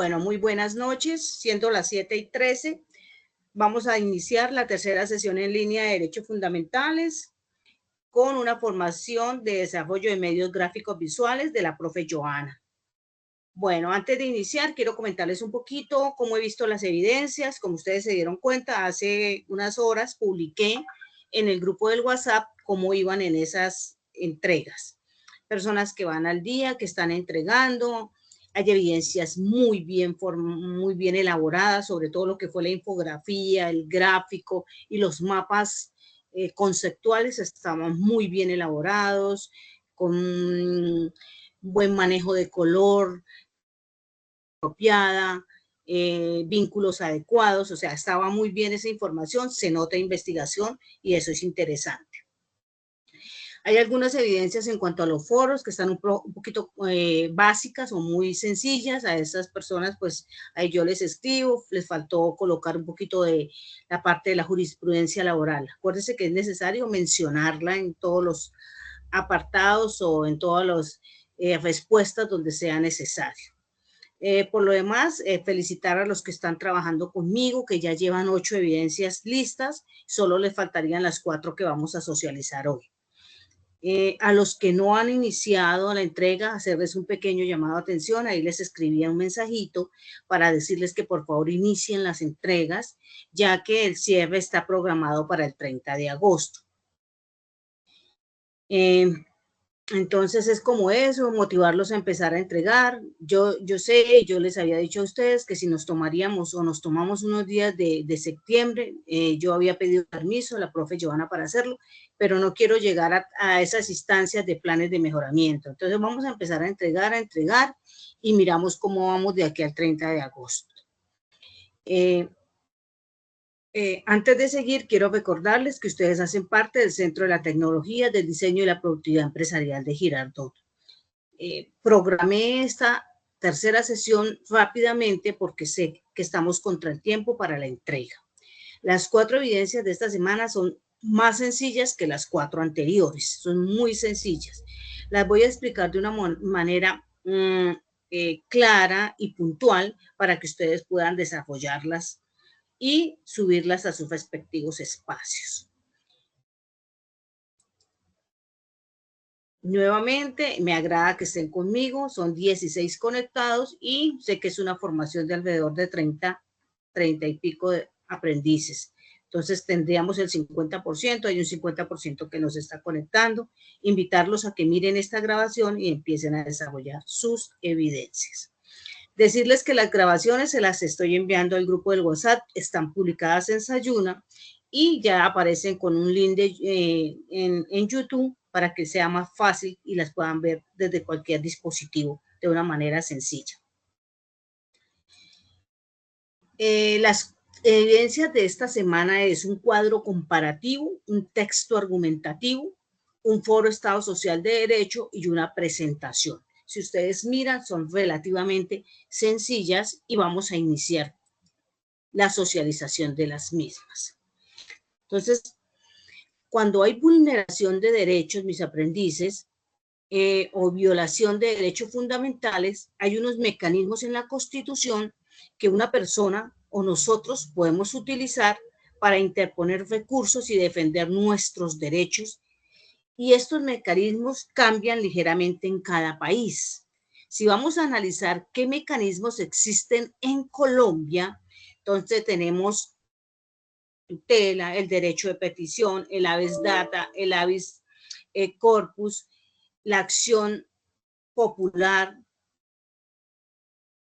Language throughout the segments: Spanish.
Bueno, muy buenas noches, siendo las 7:13. Vamos a iniciar la tercera sesión en línea de Derechos Fundamentales con una formación de desarrollo de medios gráficos visuales de la profe Joana. Bueno, antes de iniciar, quiero comentarles un poquito cómo he visto las evidencias. Como ustedes se dieron cuenta, hace unas horas publiqué en el grupo del WhatsApp cómo iban en esas entregas. Personas que van al día, que están entregando. Hay evidencias muy bien elaboradas sobre todo lo que fue la infografía, el gráfico y los mapas conceptuales estaban muy bien elaborados, con buen manejo de color, apropiada, vínculos adecuados, o sea, estaba muy bien esa información, se nota investigación y eso es interesante. Hay algunas evidencias en cuanto a los foros que están un poquito básicas o muy sencillas. A esas personas, pues, ahí yo les escribo, les faltó colocar un poquito de la parte de la jurisprudencia laboral. Acuérdense que es necesario mencionarla en todos los apartados o en todas las respuestas donde sea necesario. Por lo demás, felicitar a los que están trabajando conmigo, que ya llevan 8 evidencias listas, solo les faltarían las 4 que vamos a socializar hoy. A los que no han iniciado la entrega, hacerles un pequeño llamado de atención, ahí les escribía un mensajito para decirles que por favor inicien las entregas, ya que el cierre está programado para el 30 de agosto. Entonces es como eso, motivarlos a empezar a entregar. Yo sé, yo les había dicho a ustedes que si nos tomaríamos o nos tomamos unos días de septiembre, yo había pedido permiso a la profe Joana para hacerlo, pero no quiero llegar a esas instancias de planes de mejoramiento. Entonces vamos a empezar a entregar y miramos cómo vamos de aquí al 30 de agosto. Antes de seguir, quiero recordarles que ustedes hacen parte del Centro de la Tecnología, del Diseño y la Productividad Empresarial de Girardot. Programé esta tercera sesión rápidamente porque sé que estamos contra el tiempo para la entrega. Las 4 evidencias de esta semana son más sencillas que las 4 anteriores, son muy sencillas. Las voy a explicar de una manera clara y puntual para que ustedes puedan desarrollarlas y subirlas a sus respectivos espacios. Nuevamente, me agrada que estén conmigo, son 16 conectados y sé que es una formación de alrededor de 30 y pico de aprendices. Entonces tendríamos el 50%, hay un 50% que nos está conectando. Invitarlos a que miren esta grabación y empiecen a desarrollar sus evidencias. Decirles que las grabaciones se las estoy enviando al grupo del WhatsApp, están publicadas en Sayuna y ya aparecen con un link en YouTube para que sea más fácil y las puedan ver desde cualquier dispositivo de una manera sencilla. Las evidencias de esta semana es un cuadro comparativo, un texto argumentativo, un foro Estado Social de Derecho y una presentación. Si ustedes miran, son relativamente sencillas y vamos a iniciar la socialización de las mismas. Entonces, cuando hay vulneración de derechos, mis aprendices, o violación de derechos fundamentales, hay unos mecanismos en la Constitución que una persona o nosotros podemos utilizar para interponer recursos y defender nuestros derechos. Y estos mecanismos cambian ligeramente en cada país. Si vamos a analizar qué mecanismos existen en Colombia, entonces tenemos tutela, el derecho de petición, el habeas data, el habeas corpus, la acción popular,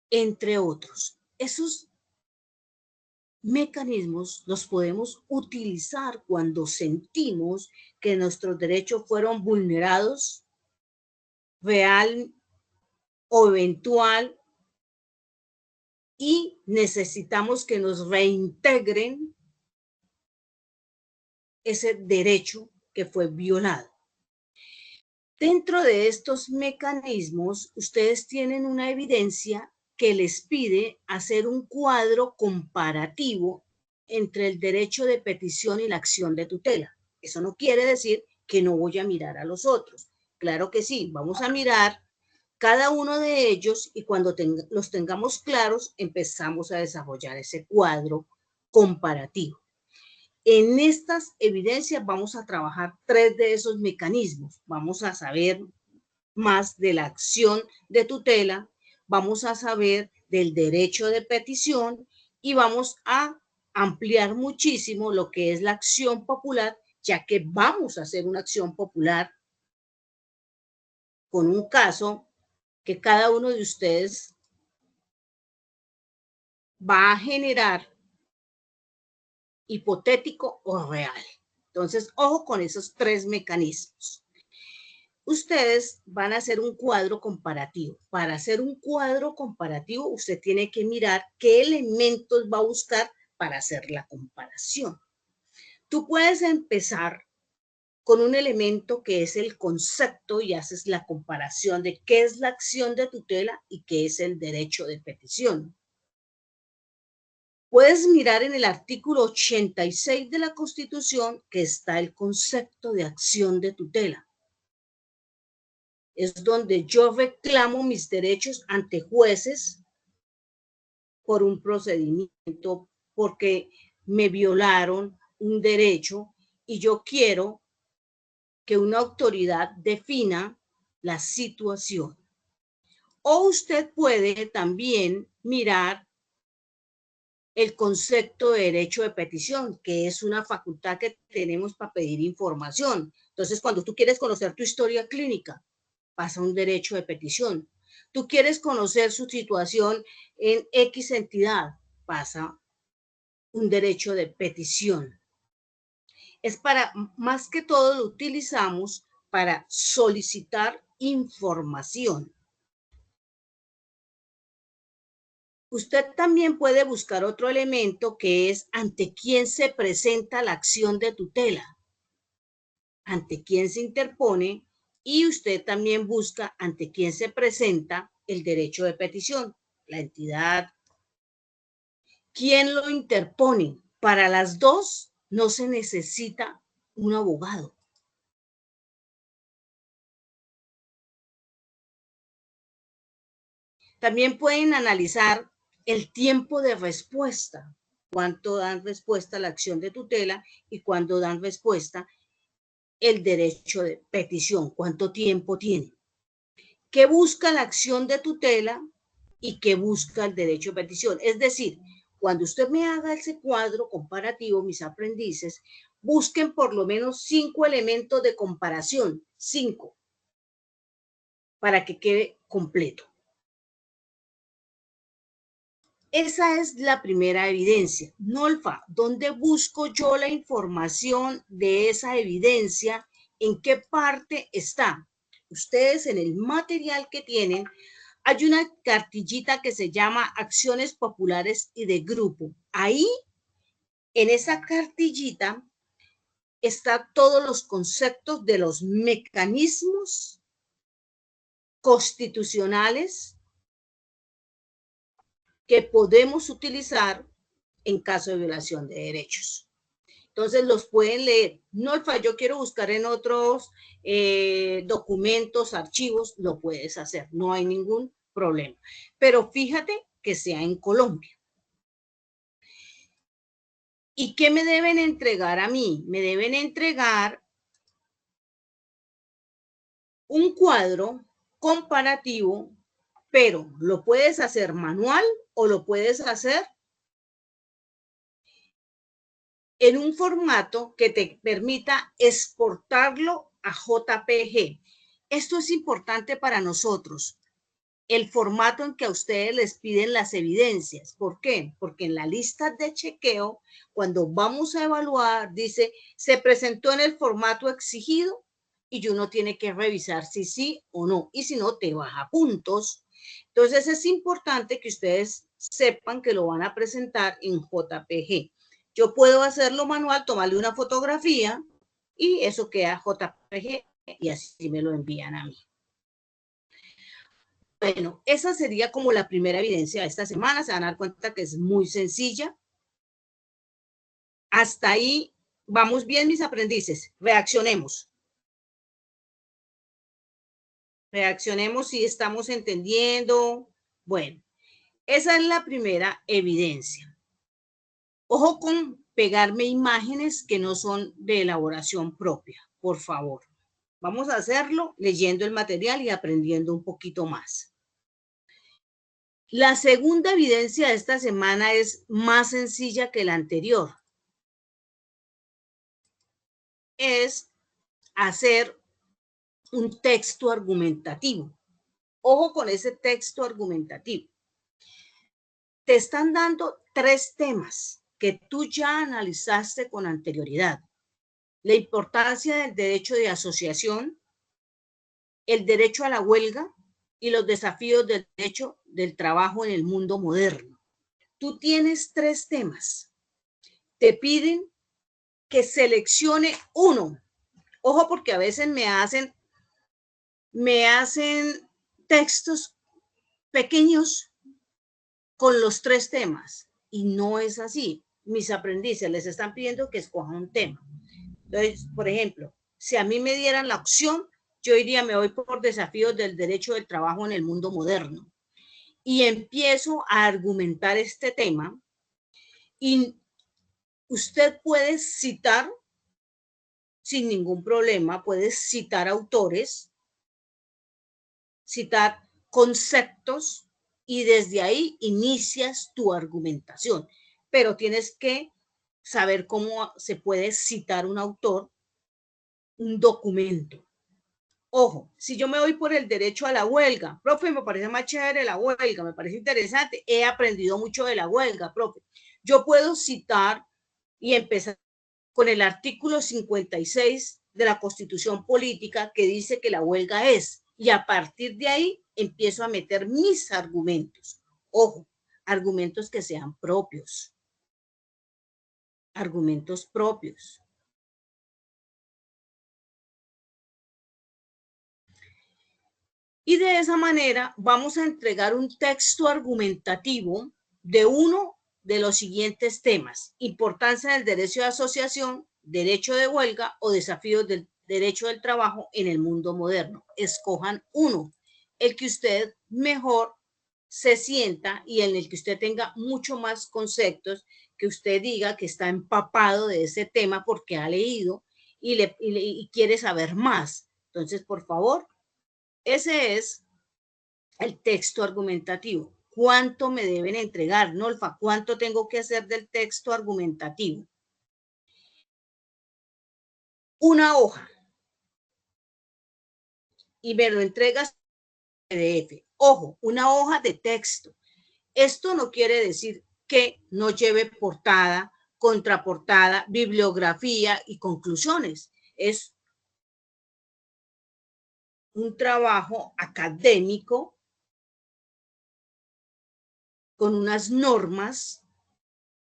entre otros. Esos mecanismos los podemos utilizar cuando sentimos que nuestros derechos fueron vulnerados, real o eventual, y necesitamos que nos reintegren ese derecho que fue violado. Dentro de estos mecanismos, ustedes tienen una evidencia que les pide hacer un cuadro comparativo entre el derecho de petición y la acción de tutela. Eso no quiere decir que no voy a mirar a los otros. Claro que sí, vamos a mirar cada uno de ellos y cuando los tengamos claros, empezamos a desarrollar ese cuadro comparativo. En estas evidencias vamos a trabajar 3 de esos mecanismos. Vamos a saber más de la acción de tutela, vamos a saber del derecho de petición y vamos a ampliar muchísimo lo que es la acción popular, ya que vamos a hacer una acción popular con un caso que cada uno de ustedes va a generar hipotético o real. Entonces, ojo con esos 3 mecanismos. Ustedes van a hacer un cuadro comparativo. Para hacer un cuadro comparativo, usted tiene que mirar qué elementos va a buscar para hacer la comparación. Tú puedes empezar con un elemento que es el concepto y haces la comparación de qué es la acción de tutela y qué es el derecho de petición. Puedes mirar en el artículo 86 de la Constitución que está el concepto de acción de tutela. Es donde yo reclamo mis derechos ante jueces por un procedimiento, porque me violaron un derecho y yo quiero que una autoridad defina la situación. O usted puede también mirar el concepto de derecho de petición, que es una facultad que tenemos para pedir información. Entonces, cuando tú quieres conocer tu historia clínica, pasa un derecho de petición. Tú quieres conocer su situación en X entidad, pasa un derecho de petición. Es para, más que todo lo utilizamos para solicitar información. Usted también puede buscar otro elemento que es ante quién se presenta la acción de tutela, ante quién se interpone, y usted también busca ante quién se presenta el derecho de petición, la entidad. ¿Quién lo interpone? Para las dos no se necesita un abogado. También pueden analizar el tiempo de respuesta, cuánto dan respuesta a la acción de tutela y cuándo dan respuesta el derecho de petición, cuánto tiempo tiene. ¿Qué busca la acción de tutela y qué busca el derecho de petición? Es decir, cuando usted me haga ese cuadro comparativo, mis aprendices, busquen por lo menos 5 elementos de comparación, 5, para que quede completo. Esa es la primera evidencia. Nolfa, ¿dónde busco yo la información de esa evidencia? ¿En qué parte está? Ustedes en el material que tienen, hay una cartillita que se llama Acciones Populares y de Grupo. Ahí, en esa cartillita, están todos los conceptos de los mecanismos constitucionales que podemos utilizar en caso de violación de derechos. Entonces los pueden leer. Nolfa, yo quiero buscar en otros documentos, archivos, lo puedes hacer, no hay ningún problema. Pero fíjate que sea en Colombia. ¿Y qué me deben entregar a mí? Me deben entregar un cuadro comparativo, pero lo puedes hacer manual o lo puedes hacer en un formato que te permita exportarlo a JPG. Esto es importante para nosotros, el formato en que a ustedes les piden las evidencias. ¿Por qué? Porque en la lista de chequeo, cuando vamos a evaluar, dice, se presentó en el formato exigido y uno tiene que revisar si sí o no, y si no, te baja puntos. Entonces es importante que ustedes sepan que lo van a presentar en JPG. Yo puedo hacerlo manual, tomarle una fotografía y eso queda JPG y así me lo envían a mí. Bueno, esa sería como la primera evidencia de esta semana. Se van a dar cuenta que es muy sencilla. Hasta ahí vamos bien, mis aprendices. Reaccionemos. Reaccionemos si estamos entendiendo. Bueno, esa es la primera evidencia. Ojo con pegarme imágenes que no son de elaboración propia, por favor. Vamos a hacerlo leyendo el material y aprendiendo un poquito más. La segunda evidencia de esta semana es más sencilla que la anterior. Es hacer un texto argumentativo. Ojo con ese texto argumentativo. Te están dando 3 temas que tú ya analizaste con anterioridad. La importancia del derecho de asociación, el derecho a la huelga y los desafíos del derecho del trabajo en el mundo moderno. Tú tienes 3 temas. Te piden que seleccione uno. Ojo, porque a veces me hacen textos pequeños con los 3 temas y no es así. Mis aprendices les están pidiendo que escojan un tema. Entonces, por ejemplo, si a mí me dieran la opción, yo diría, me voy por desafíos del derecho del trabajo en el mundo moderno y empiezo a argumentar este tema y usted puede citar sin ningún problema, puede citar autores, citar conceptos y desde ahí inicias tu argumentación, pero tienes que saber cómo se puede citar un autor, un documento. Ojo, si yo me voy por el derecho a la huelga, profe, me parece más chévere la huelga, me parece interesante, he aprendido mucho de la huelga, profe. Yo puedo citar y empezar con el artículo 56 de la Constitución Política que dice que la huelga es, y a partir de ahí empiezo a meter mis argumentos. Ojo, argumentos que sean propios. Argumentos propios. Y de esa manera vamos a entregar un texto argumentativo de uno de los siguientes temas: importancia del derecho de asociación, derecho de huelga o desafíos del derecho del trabajo en el mundo moderno. Escojan uno, el que usted mejor se sienta y en el que usted tenga mucho más conceptos, que usted diga que está empapado de ese tema porque ha leído y quiere saber más. Entonces, por favor, ese es el texto argumentativo. ¿Cuánto me deben entregar, Nolfa? ¿Cuánto tengo que hacer del texto argumentativo? Una hoja. Y me lo entregas en PDF. Ojo, una hoja de texto. Esto no quiere decir que no lleve portada, contraportada, bibliografía y conclusiones. Es un trabajo académico con unas normas,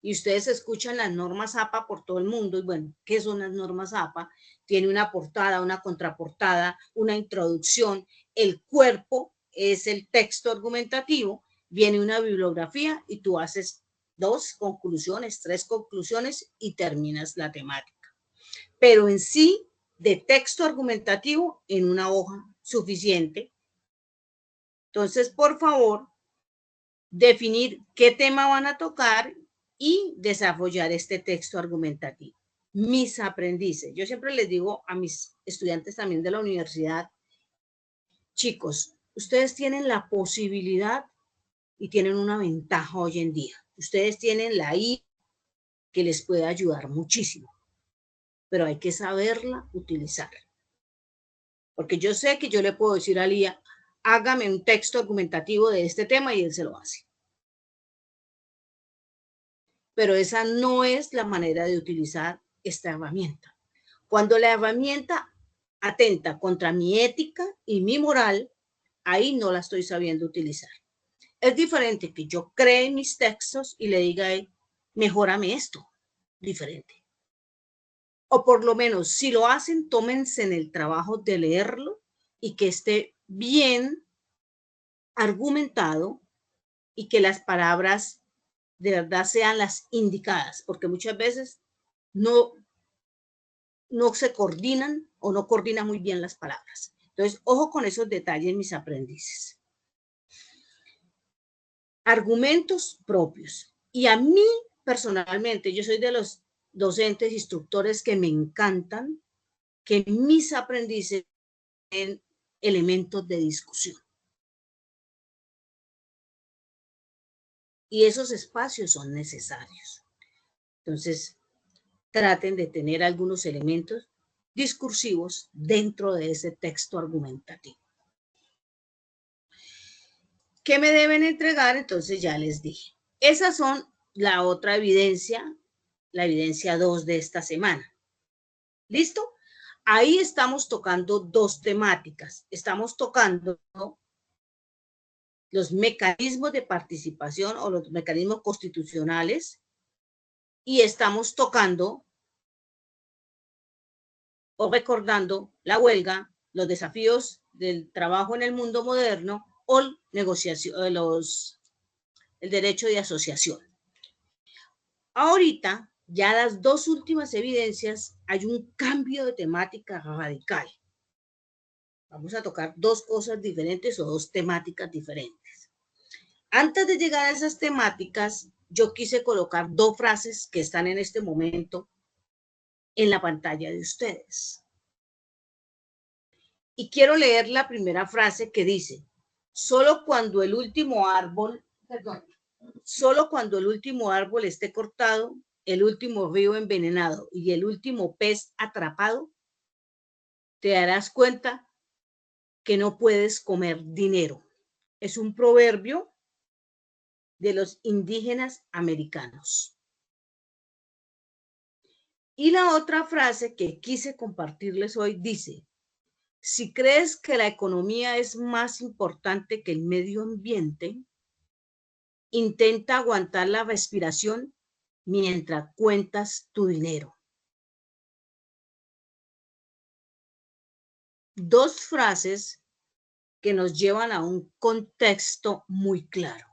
y ustedes escuchan las normas APA por todo el mundo. Y bueno, ¿qué son las normas APA? Tiene una portada, una contraportada, una introducción, el cuerpo es el texto argumentativo, viene una bibliografía y tú haces 2 conclusiones, 3 conclusiones y terminas la temática. Pero en sí, de texto argumentativo, en una hoja suficiente. Entonces, por favor, definir qué tema van a tocar y desarrollar este texto argumentativo. Mis aprendices, yo siempre les digo a mis estudiantes también de la universidad, chicos, ustedes tienen la posibilidad y tienen una ventaja hoy en día. Ustedes tienen la IA que les puede ayudar muchísimo, pero hay que saberla utilizar. Porque yo sé que yo le puedo decir a la IA, hágame un texto argumentativo de este tema y él se lo hace. Pero esa no es la manera de utilizar esta herramienta. Cuando la herramienta atenta contra mi ética y mi moral, ahí no la estoy sabiendo utilizar. Es diferente que yo cree mis textos y le diga, mejórame esto, diferente. O por lo menos, si lo hacen, tómense en el trabajo de leerlo y que esté bien argumentado y que las palabras de verdad sean las indicadas, porque muchas veces no se coordinan o no coordinan muy bien las palabras. Entonces, ojo con esos detalles, mis aprendices. Argumentos propios. Y a mí, personalmente, yo soy de los docentes, instructores que me encantan que mis aprendices tienen elementos de discusión. Y esos espacios son necesarios. Entonces, traten de tener algunos elementos discursivos dentro de ese texto argumentativo. ¿Qué me deben entregar? Entonces ya les dije. Esas son la otra evidencia, la evidencia 2 de esta semana. ¿Listo? Ahí estamos tocando dos temáticas. Estamos tocando los mecanismos de participación o los mecanismos constitucionales y estamos tocando o recordando la huelga, los desafíos del trabajo en el mundo moderno o negociación, el derecho de asociación. Ahorita, ya las dos últimas evidencias, hay un cambio de temática radical. Vamos a tocar dos cosas diferentes o dos temáticas diferentes. Antes de llegar a esas temáticas, yo quise colocar dos frases que están en este momento en la pantalla de ustedes. Y quiero leer la primera frase que dice, solo cuando el último árbol esté cortado, el último río envenenado y el último pez atrapado, te darás cuenta que no puedes comer dinero. Es un proverbio de los indígenas americanos. Y la otra frase que quise compartirles hoy dice, si crees que la economía es más importante que el medio ambiente, intenta aguantar la respiración mientras cuentas tu dinero. Dos frases que nos llevan a un contexto muy claro.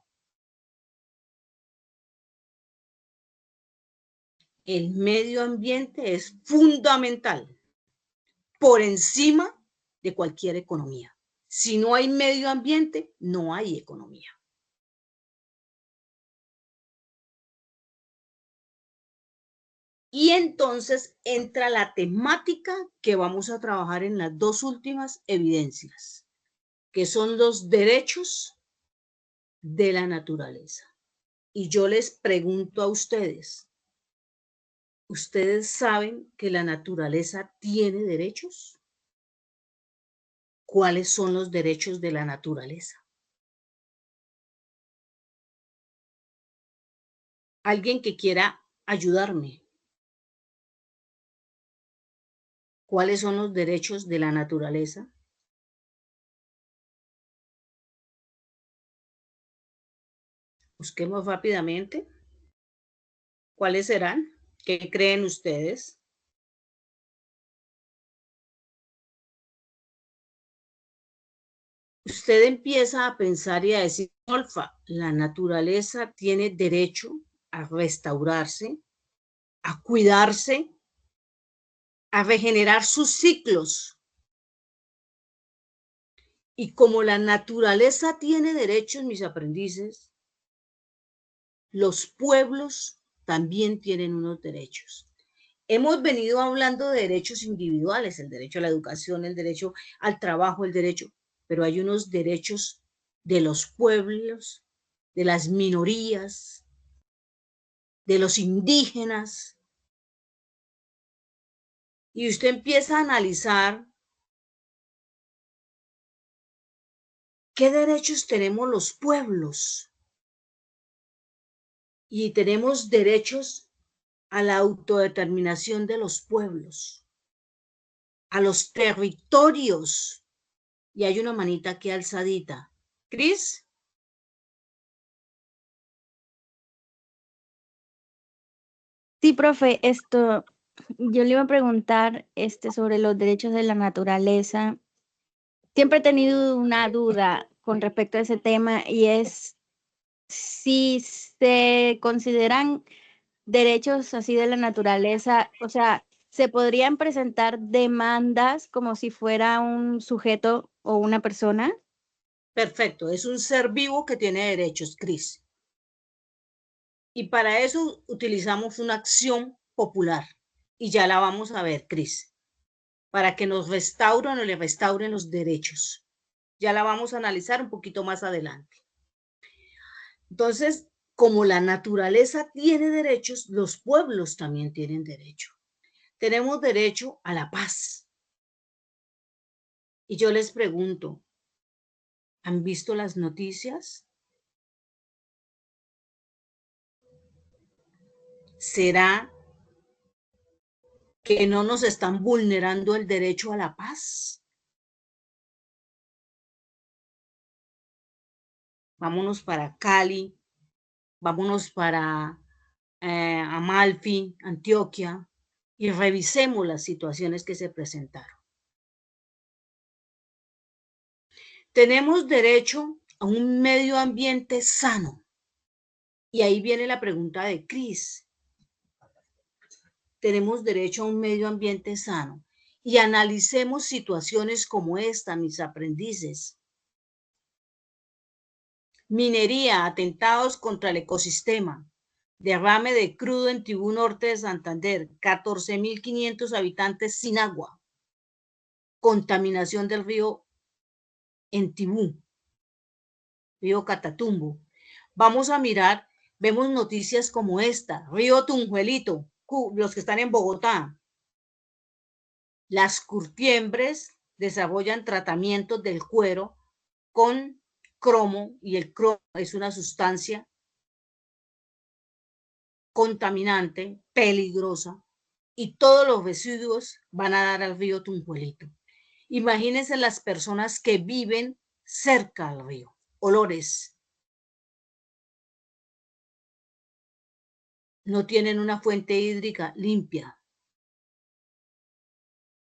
El medio ambiente es fundamental por encima de cualquier economía. Si no hay medio ambiente, no hay economía. Y entonces entra la temática que vamos a trabajar en las dos últimas evidencias, que son los derechos de la naturaleza. Y yo les pregunto a ustedes, ¿ustedes saben que la naturaleza tiene derechos? ¿Cuáles son los derechos de la naturaleza? Alguien que quiera ayudarme. ¿Cuáles son los derechos de la naturaleza? Busquemos rápidamente. ¿Cuáles serán? ¿Qué creen ustedes? Usted empieza a pensar y a decir, Olfa, la naturaleza tiene derecho a restaurarse, a cuidarse, a regenerar sus ciclos. Y como la naturaleza tiene derechos, mis aprendices, los pueblos también tienen unos derechos. Hemos venido hablando de derechos individuales, el derecho a la educación, el derecho al trabajo, el derecho, pero hay unos derechos de los pueblos, de las minorías, de los indígenas. Y usted empieza a analizar qué derechos tenemos los pueblos. Y tenemos derechos a la autodeterminación de los pueblos, a los territorios. Y hay una manita aquí alzadita. ¿Cris? Sí, profe, yo le iba a preguntar sobre los derechos de la naturaleza. Siempre he tenido una duda con respecto a ese tema y es si se consideran derechos así de la naturaleza, o sea, ¿Se podrían presentar demandas como si fuera un sujeto o una persona? Perfecto, es un ser vivo que tiene derechos, Cris. Y para eso utilizamos una acción popular. Y ya la vamos a ver, Cris, para que nos restauren o le restauren los derechos. Ya la vamos a analizar un poquito más adelante. Entonces, como la naturaleza tiene derechos, los pueblos también tienen derecho. Tenemos derecho a la paz. Y yo les pregunto, ¿han visto las noticias? ¿Será que no nos están vulnerando el derecho a la paz? Vámonos para Cali, vámonos para Amalfi, Antioquia, y revisemos las situaciones que se presentaron. Tenemos derecho a un medio ambiente sano. Y ahí viene la pregunta de Cris. Tenemos derecho a un medio ambiente sano. Y analicemos situaciones como esta, mis aprendices. Minería, atentados contra el ecosistema, derrame de crudo en Tibú Norte de Santander, 14.500 habitantes sin agua, contaminación del río en Tibú, río Catatumbo. Vamos a mirar, vemos noticias como esta, río Tunjuelito, los que están en Bogotá. Las curtiembres desarrollan tratamientos del cuero con cromo, y el cromo es una sustancia contaminante, peligrosa, y todos los residuos van a dar al río Tunjuelito. Imagínense las personas que viven cerca al río, olores, no tienen una fuente hídrica limpia,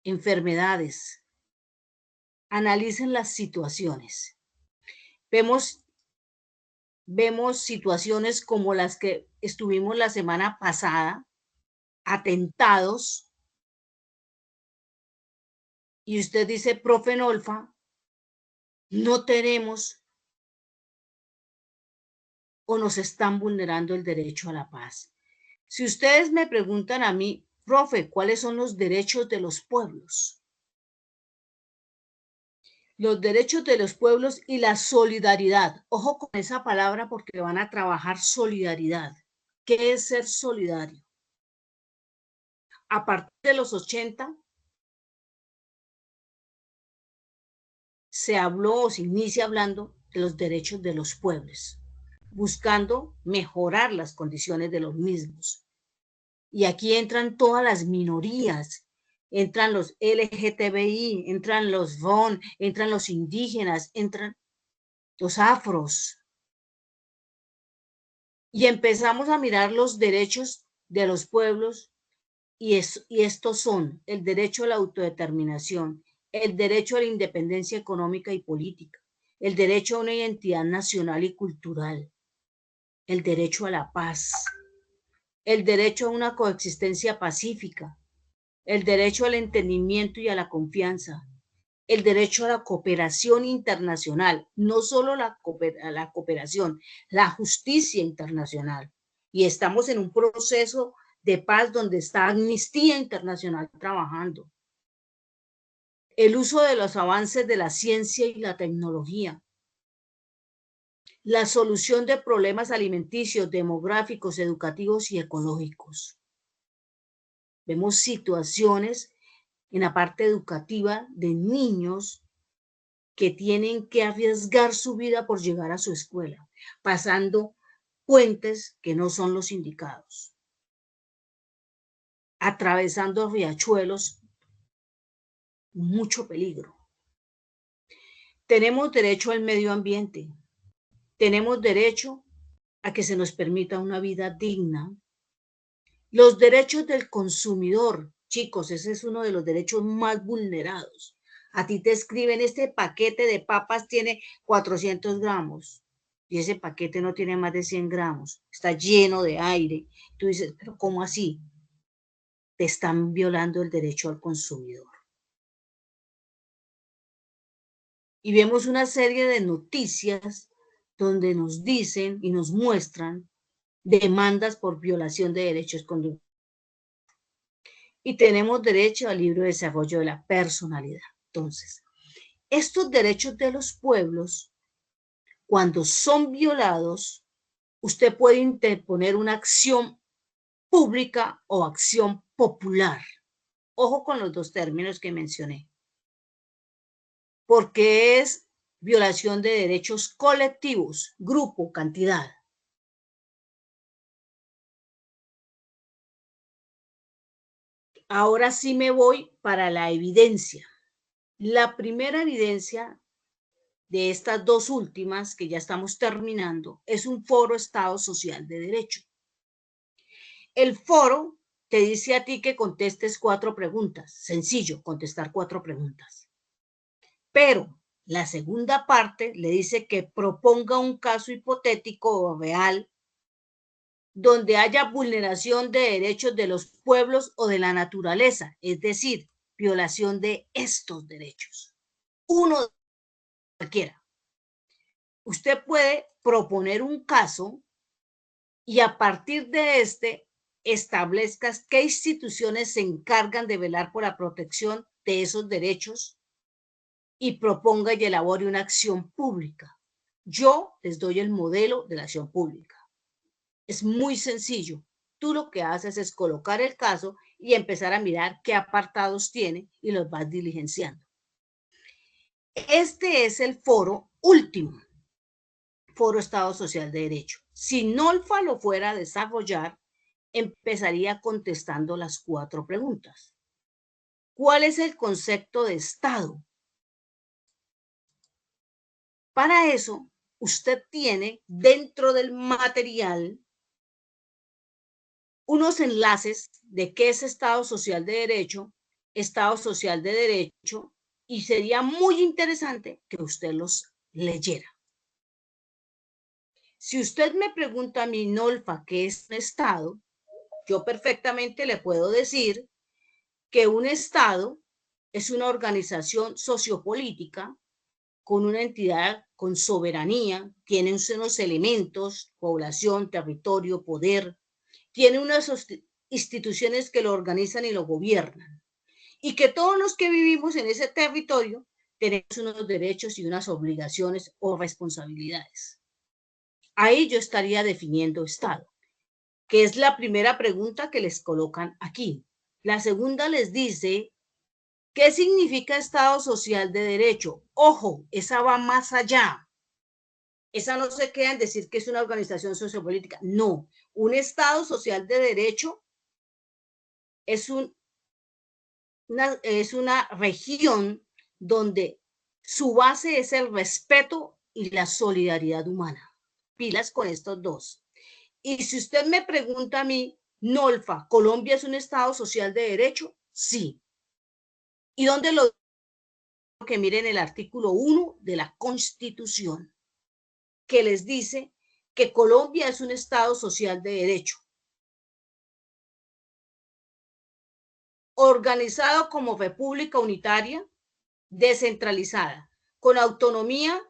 enfermedades. Analicen las situaciones. Vemos situaciones como las que estuvimos la semana pasada, atentados, y usted dice, profe Nolfa, no tenemos o nos están vulnerando el derecho a la paz. Si ustedes me preguntan a mí, profe, ¿cuáles son los derechos de los pueblos? Los derechos de los pueblos y la solidaridad. Ojo con esa palabra porque van a trabajar solidaridad. ¿Qué es ser solidario? A partir de los 80 se habló o se inicia hablando de los derechos de los pueblos, buscando mejorar las condiciones de los mismos. Y aquí entran todas las minorías, entran los LGTBI, entran los RON, entran los indígenas, entran los afros. Y empezamos a mirar los derechos de los pueblos y estos son el derecho a la autodeterminación, el derecho a la independencia económica y política, el derecho a una identidad nacional y cultural, el derecho a la paz, el derecho a una coexistencia pacífica, el derecho al entendimiento y a la confianza, el derecho a la cooperación internacional, no solo la cooperación, la justicia internacional. Y estamos en un proceso de paz donde está Amnistía Internacional trabajando. El uso de los avances de la ciencia y la tecnología. La solución de problemas alimenticios, demográficos, educativos y ecológicos. Vemos situaciones en la parte educativa de niños que tienen que arriesgar su vida por llegar a su escuela, pasando puentes que no son los indicados, atravesando riachuelos, mucho peligro. Tenemos derecho al medio ambiente, tenemos derecho a que se nos permita una vida digna. Los derechos del consumidor, chicos, ese es uno de los derechos más vulnerados. A ti te escriben, este paquete de papas tiene 400 gramos y ese paquete no tiene más de 100 gramos, está lleno de aire. Tú dices, pero ¿cómo así? te están violando el derecho al consumidor. Y vemos una serie de noticias donde nos dicen y nos muestran demandas por violación de derechos conductuales. Y tenemos derecho al libre desarrollo de la personalidad. Entonces, estos derechos de los pueblos, cuando son violados, usted puede interponer una acción pública o acción popular. Ojo con los dos términos que mencioné. Porque es violación de derechos colectivos, grupo, cantidad. Ahora sí me voy para la evidencia. La primera evidencia de estas dos últimas, que ya estamos terminando, es un foro Estado Social de Derecho. El foro te dice a ti que contestes 4 preguntas. Sencillo, contestar 4 preguntas. Pero la segunda parte le dice que proponga un caso hipotético o real donde haya vulneración de derechos de los pueblos o de la naturaleza, es decir, violación de estos derechos. Uno cualquiera. Usted puede proponer un caso y a partir de este establezcas qué instituciones se encargan de velar por la protección de esos derechos y proponga y elabore una acción pública. Yo les doy el modelo de la acción pública. Es muy sencillo. Tú lo que haces es colocar el caso y empezar a mirar qué apartados tiene y los vas diligenciando. Este es el foro último, Foro Estado Social de Derecho. Si NOLFA lo fuera a desarrollar, empezaría contestando las 4 preguntas. ¿Cuál es el concepto de Estado? Para eso, usted tiene dentro del material unos enlaces de qué es Estado Social de Derecho, Estado Social de Derecho, y sería muy interesante que usted los leyera. Si usted me pregunta a mi NOLFA qué es un Estado, yo perfectamente le puedo decir que un Estado es una organización sociopolítica con una entidad con soberanía, tiene unos elementos, población, territorio, poder, tiene unas instituciones que lo organizan y lo gobiernan. Y que todos los que vivimos en ese territorio tenemos unos derechos y unas obligaciones o responsabilidades. Ahí yo estaría definiendo Estado, que es la primera pregunta que les colocan aquí. La segunda les dice, ¿qué significa Estado Social de Derecho? Ojo, esa va más allá. Esa no se queda en decir que es una organización sociopolítica. No, un Estado Social de Derecho es una región donde su base es el respeto y la solidaridad humana. Pilas con estos dos. Y si usted me pregunta a mí, NOLFA, ¿Colombia es un Estado social de derecho? Sí. ¿Y dónde lo que miren el artículo 1 de la Constitución, que les dice que Colombia es un Estado social de derecho, organizado como república unitaria, descentralizada, con autonomía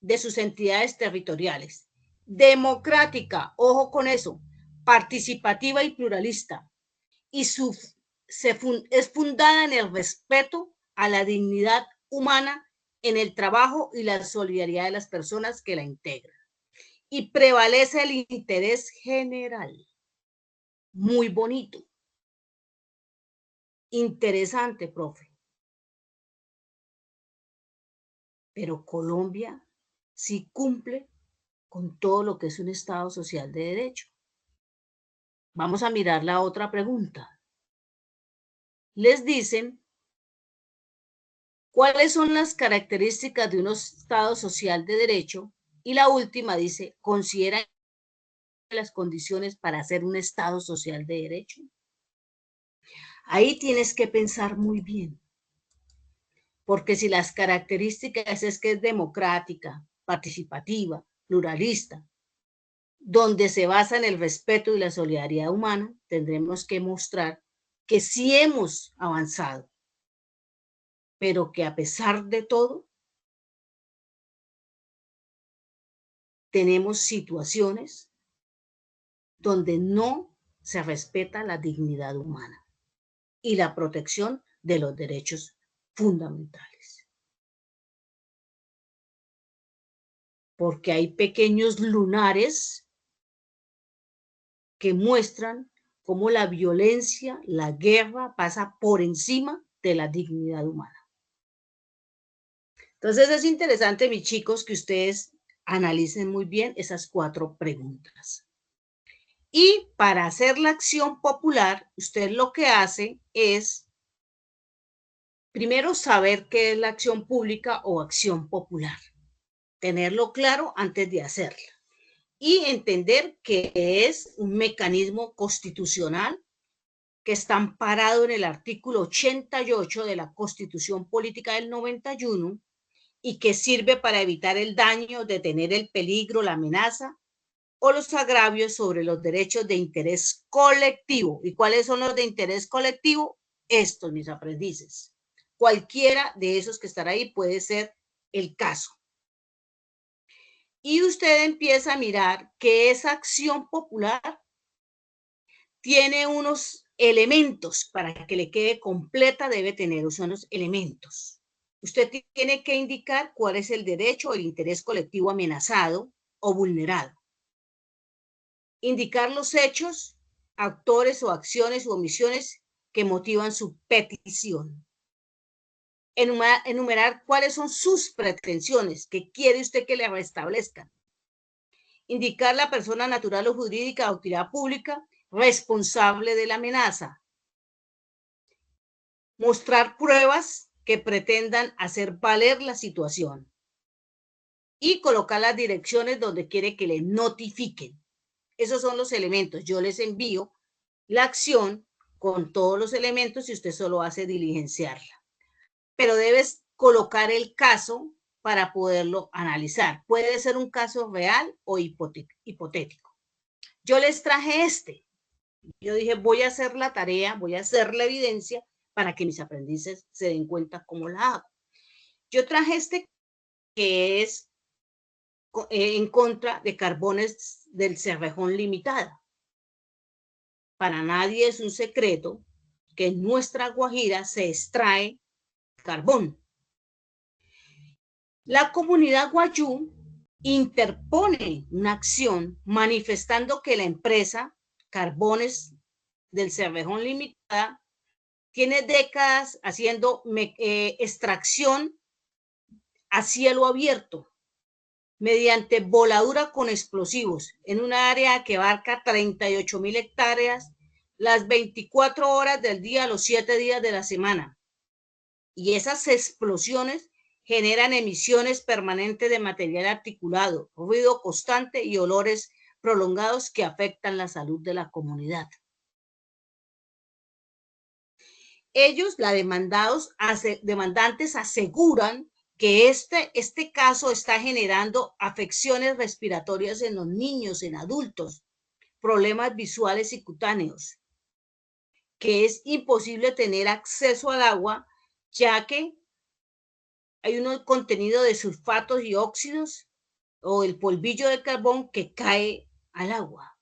de sus entidades territoriales, democrática, ojo con eso, participativa y pluralista, y es fundada en el respeto a la dignidad humana, en el trabajo y la solidaridad de las personas que la integran. Y prevalece el interés general. Muy bonito. Interesante, profe. Pero Colombia sí cumple con todo lo que es un Estado social de derecho. Vamos a mirar la otra pregunta. Les dicen cuáles son las características de un Estado social de derecho y la última dice, ¿consideran las condiciones para ser un Estado social de derecho? Ahí tienes que pensar muy bien, porque si las características es que es democrática, participativa, pluralista, donde se basa en el respeto y la solidaridad humana, tendremos que mostrar que sí hemos avanzado, pero que a pesar de todo, tenemos situaciones donde no se respeta la dignidad humana y la protección de los derechos fundamentales. Porque hay pequeños lunares que muestran cómo la violencia, la guerra pasa por encima de la dignidad humana. Entonces es interesante, mis chicos, que ustedes analicen muy bien esas 4 preguntas. Y para hacer la acción popular, usted lo que hace es primero saber qué es la acción pública o acción popular. Tenerlo claro antes de hacerla. Y entender que es un mecanismo constitucional que está amparado en el artículo 88 de la Constitución Política del 91 y que sirve para evitar el daño, detener el peligro, la amenaza o los agravios sobre los derechos de interés colectivo. ¿Y cuáles son los de interés colectivo? Estos, mis aprendices. Cualquiera de esos que estará ahí puede ser el caso. Y usted empieza a mirar que esa acción popular tiene unos elementos para que le quede completa, debe tener unos elementos. Usted tiene que indicar cuál es el derecho o el interés colectivo amenazado o vulnerado. Indicar los hechos, actores o acciones u omisiones que motivan su petición. Enumerar cuáles son sus pretensiones, que quiere usted que le restablezcan. Indicar la persona natural o jurídica de utilidad pública responsable de la amenaza. Mostrar pruebas que pretendan hacer valer la situación. Y colocar las direcciones donde quiere que le notifiquen. Esos son los elementos. Yo les envío la acción con todos los elementos y usted solo hace diligenciarla. Pero debes colocar el caso para poderlo analizar. Puede ser un caso real o hipotético. Yo les traje este. Yo dije, voy a hacer la tarea, voy a hacer la evidencia para que mis aprendices se den cuenta cómo la hago. Yo traje este que es en contra de Carbones del Cerrejón Limitada. Para nadie es un secreto que en nuestra Guajira se extrae carbón. La comunidad guayú interpone una acción manifestando que la empresa Carbones del Cerrejón Limitada tiene décadas haciendo extracción a cielo abierto mediante voladura con explosivos en un área que abarca 38,000 hectáreas las 24 horas del día, los 7 días de la semana. Y esas explosiones generan emisiones permanentes de material articulado, ruido constante y olores prolongados que afectan la salud de la comunidad. Ellos, demandantes, aseguran que este caso está generando afecciones respiratorias en los niños, en adultos, problemas visuales y cutáneos, que es imposible tener acceso al agua, ya que hay un contenido de sulfatos y óxidos o el polvillo de carbón que cae al agua.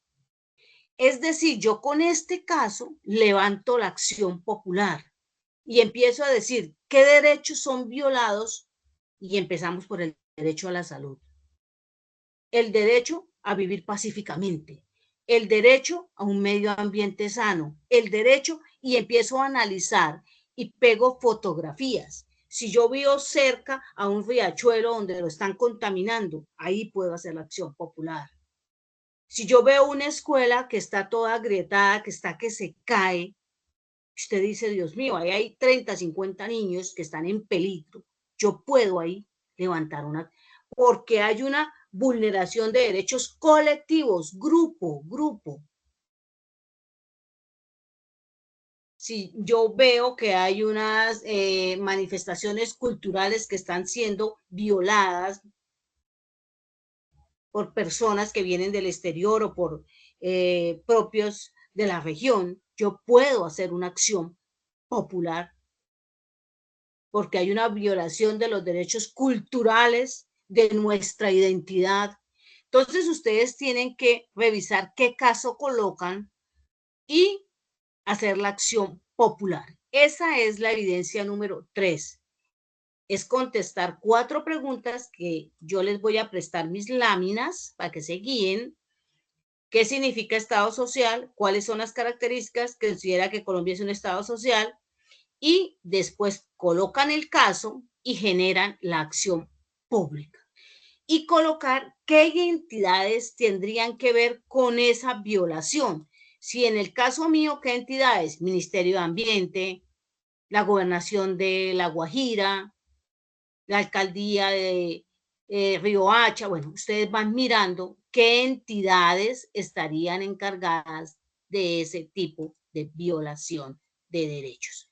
Es decir, yo con este caso levanto la acción popular y empiezo a decir qué derechos son violados y empezamos por el derecho a la salud, el derecho a vivir pacíficamente, el derecho a un medio ambiente sano, el derecho, y empiezo a analizar y pego fotografías. Si yo vivo cerca a un riachuelo donde lo están contaminando, ahí puedo hacer la acción popular. Si yo veo una escuela que está toda agrietada, que se cae, usted dice, Dios mío, ahí hay 30, 50 niños que están en peligro. Yo puedo ahí levantar una, porque hay una vulneración de derechos colectivos, grupo. Si yo veo que hay unas manifestaciones culturales que están siendo violadas por personas que vienen del exterior o por propios de la región, yo puedo hacer una acción popular porque hay una violación de los derechos culturales de nuestra identidad. Entonces ustedes tienen que revisar qué caso colocan y hacer la acción popular. Esa es la evidencia número 3. Es contestar 4 preguntas que yo les voy a prestar mis láminas para que se guíen. ¿Qué significa Estado social? ¿Cuáles son las características que considera que Colombia es un Estado social? Y después colocan el caso y generan la acción pública. Y colocar qué entidades tendrían que ver con esa violación. Si en el caso mío, ¿qué entidades? Ministerio de Ambiente, la Gobernación de La Guajira, la Alcaldía de Riohacha. Bueno, ustedes van mirando qué entidades estarían encargadas de ese tipo de violación de derechos.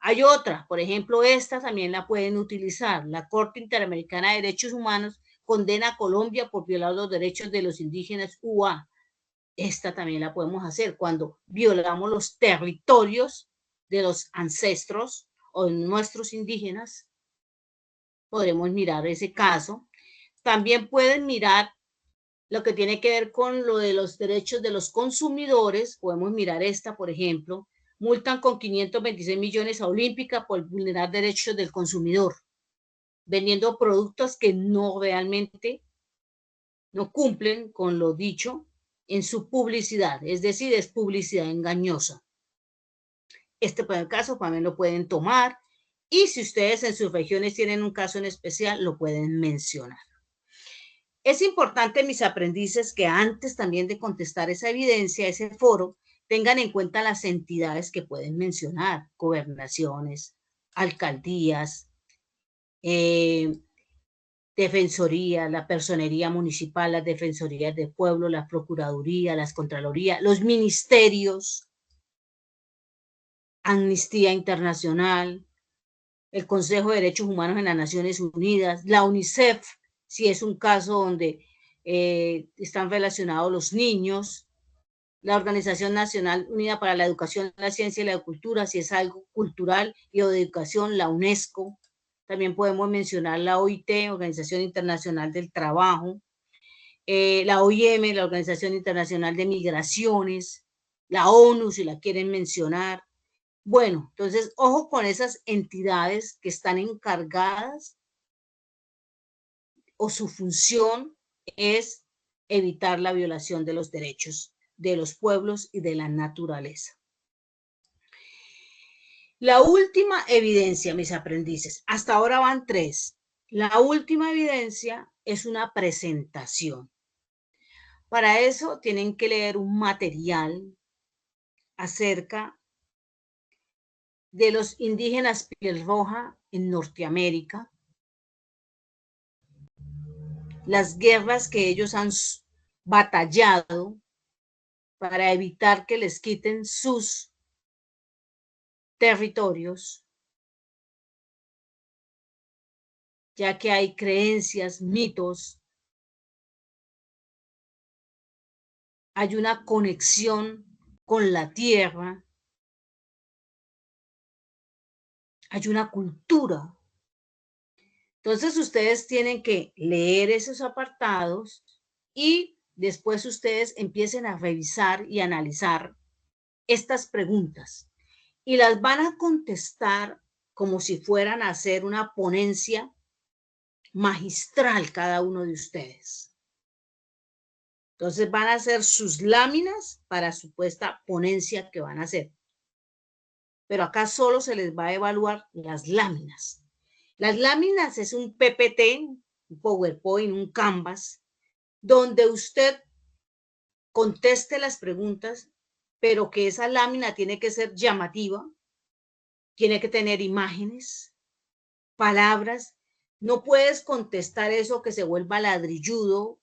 Hay otra, por ejemplo, esta también la pueden utilizar. La Corte Interamericana de Derechos Humanos condena a Colombia por violar los derechos de los indígenas UA. Esta también la podemos hacer cuando violamos los territorios de los ancestros o de nuestros indígenas. Podremos mirar ese caso. También pueden mirar lo que tiene que ver con lo de los derechos de los consumidores. Podemos mirar esta, por ejemplo. Multan con 526 millones a Olímpica por vulnerar derechos del consumidor, vendiendo productos que no realmente no cumplen con lo dicho en su publicidad, es decir, es publicidad engañosa. Este caso también lo pueden tomar y si ustedes en sus regiones tienen un caso en especial, lo pueden mencionar. Es importante, mis aprendices, que antes también de contestar esa evidencia, ese foro, tengan en cuenta las entidades que pueden mencionar, gobernaciones, alcaldías, defensoría, la personería municipal, las defensorías del pueblo, la procuraduría, las contralorías, los ministerios, Amnistía Internacional, el Consejo de Derechos Humanos en las Naciones Unidas, la UNICEF, si es un caso donde están relacionados los niños, la Organización Nacional Unida para la Educación, la Ciencia y la Cultura, si es algo cultural y o de educación, la UNESCO. También podemos mencionar la OIT, Organización Internacional del Trabajo, la OIM, la Organización Internacional de Migraciones, la ONU, si la quieren mencionar. Bueno, entonces, ojo con esas entidades que están encargadas o su función es evitar la violación de los derechos de los pueblos y de la naturaleza. La última evidencia, mis aprendices, hasta ahora van 3. La última evidencia es una presentación. Para eso tienen que leer un material acerca de los indígenas piel roja en Norteamérica, las guerras que ellos han batallado para evitar que les quiten sus territorios, ya que hay creencias, mitos, hay una conexión con la tierra, hay una cultura. Entonces ustedes tienen que leer esos apartados y después ustedes empiecen a revisar y analizar estas preguntas y las van a contestar como si fueran a hacer una ponencia magistral cada uno de ustedes. Entonces van a hacer sus láminas para supuesta ponencia que van a hacer. Pero acá solo se les va a evaluar las láminas. Las láminas es un PPT, un PowerPoint, un Canvas, donde usted conteste las preguntas, pero que esa lámina tiene que ser llamativa, tiene que tener imágenes, palabras. No puedes contestar eso que se vuelva ladrilludo.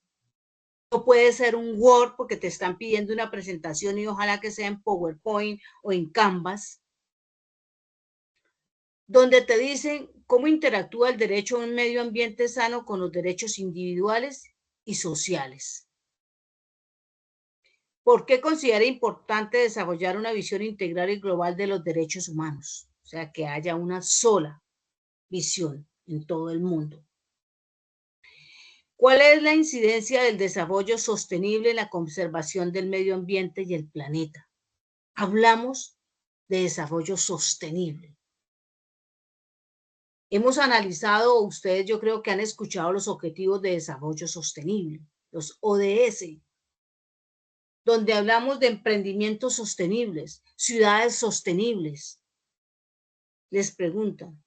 No puede ser un Word porque te están pidiendo una presentación y ojalá que sea en PowerPoint o en Canvas, donde te dicen cómo interactúa el derecho a un medio ambiente sano con los derechos individuales y sociales. ¿Por qué considera importante desarrollar una visión integral y global de los derechos humanos? O sea, que haya una sola visión en todo el mundo. ¿Cuál es la incidencia del desarrollo sostenible en la conservación del medio ambiente y el planeta? Hablamos de desarrollo sostenible. Hemos analizado, ustedes yo creo que han escuchado los Objetivos de Desarrollo Sostenible, los ODS, donde hablamos de emprendimientos sostenibles, ciudades sostenibles. Les preguntan,